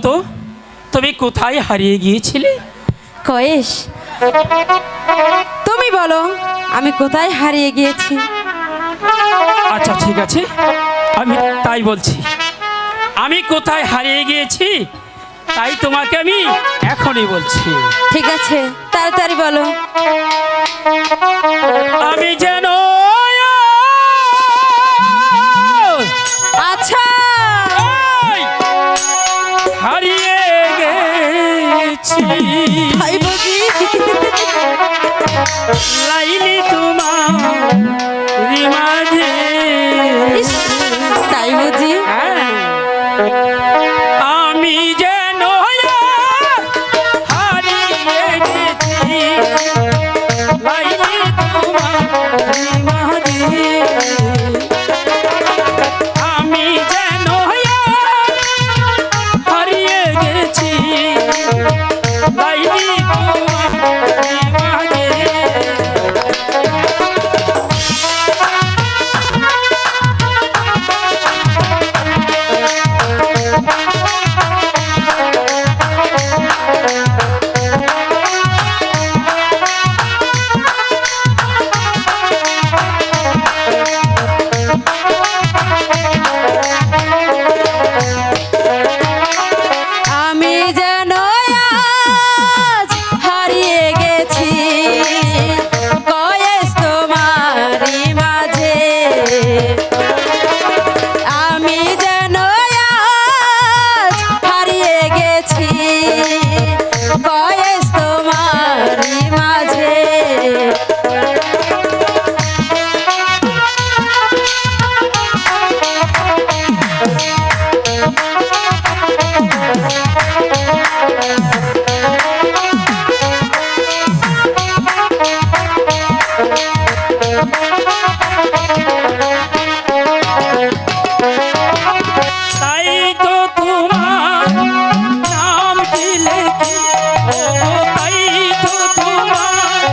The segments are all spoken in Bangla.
তো তুমি কোথায় হারিয়ে গিয়েছিলে? কয়েস, তুমি বলো আমি কোথায় হারিয়ে গিয়েছি? আচ্ছা ঠিক আছে, আমি তাই বলছি। আমি কোথায় হারিয়ে গিয়েছি তাই তোমাকে আমি এখনই বলছি। ঠিক আছে, তাড়াতাড়ি বলো। আমি যেন আচ্ছা, ওই হারিয়ে গেছি, তাই বুঝি? লাইলি তোমার মাঝে। ইস, তাই বুঝি? আমি যেন হারিয়ে গেছি, লাইলি তোমার মাঝে। আমি যেন হারিয়ে গেছি, লাইলি তোমার মাঝে। আমি যেন আজ হারিয়ে গেছি কয়েস তোমারই মাঝে। আমি যেন আজ হারিয়ে গেছি কয়েস তোমারই মাঝে। তাই তো তোমার নামটি লেখি, ও তাই তো তোমার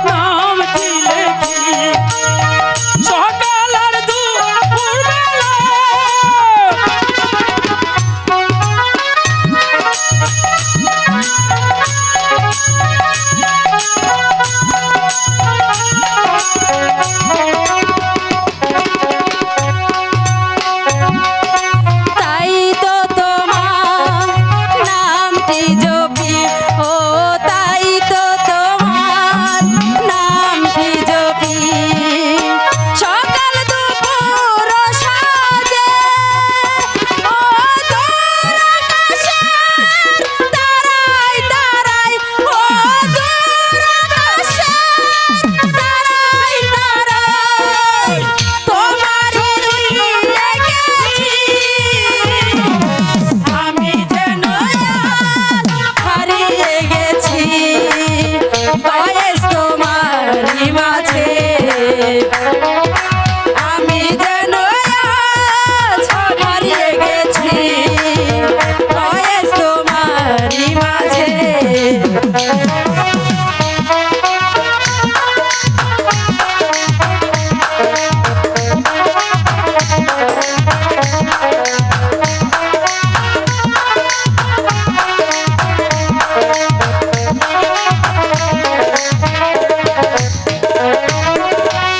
নামটি লেখি, সকাল আর দুপুর বেলা। তাই তো তোমার নামটি জপি, ও তাই তো তোমার নামটি জপি, সকাল দুপুর ও সাঁঝে। ও দূর আকাশের তারায় তারায়, ও দূর আকাশের তারায় তারায়, তোমারই লেগেছি। আমি যেন হারিয়ে গেছি কয়েস তোমারই মাঝে। আমি যেন আজ হারিয়ে গেছি কয়েস তোমারই মাঝে।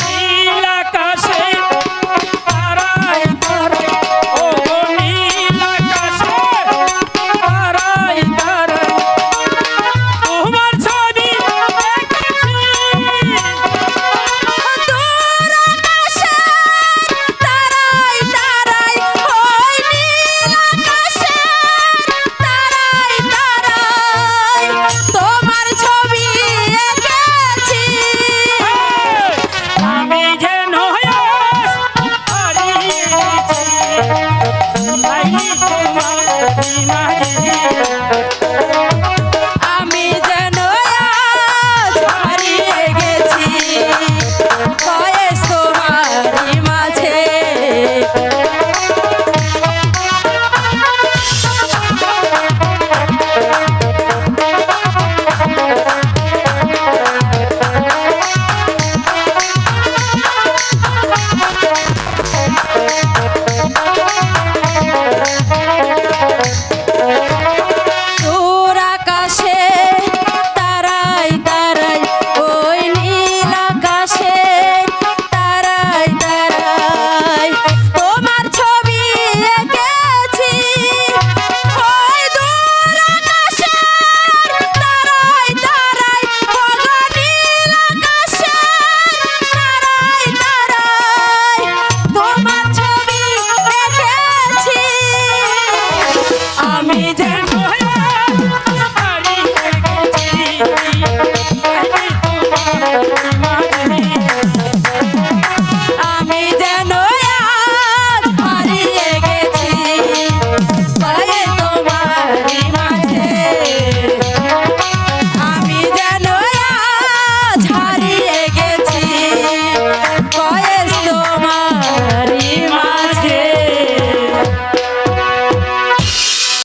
নীল আকাশে তারায় তারায়, ও নীল আকাশে তারায় তারায়, তোমার ছবি দেখেছি। দূর আকাশের তারায় তারায়, ওই নীল আকাশের তারায় তারায়, তোমার ছবি এঁকেছি। আমি যেন হারিয়ে গেছি, লাইলি তোমার মাঝে। আমি যেন আজ হারিয়ে গেছি কয়েস তোমারই মাঝে। আমি যেন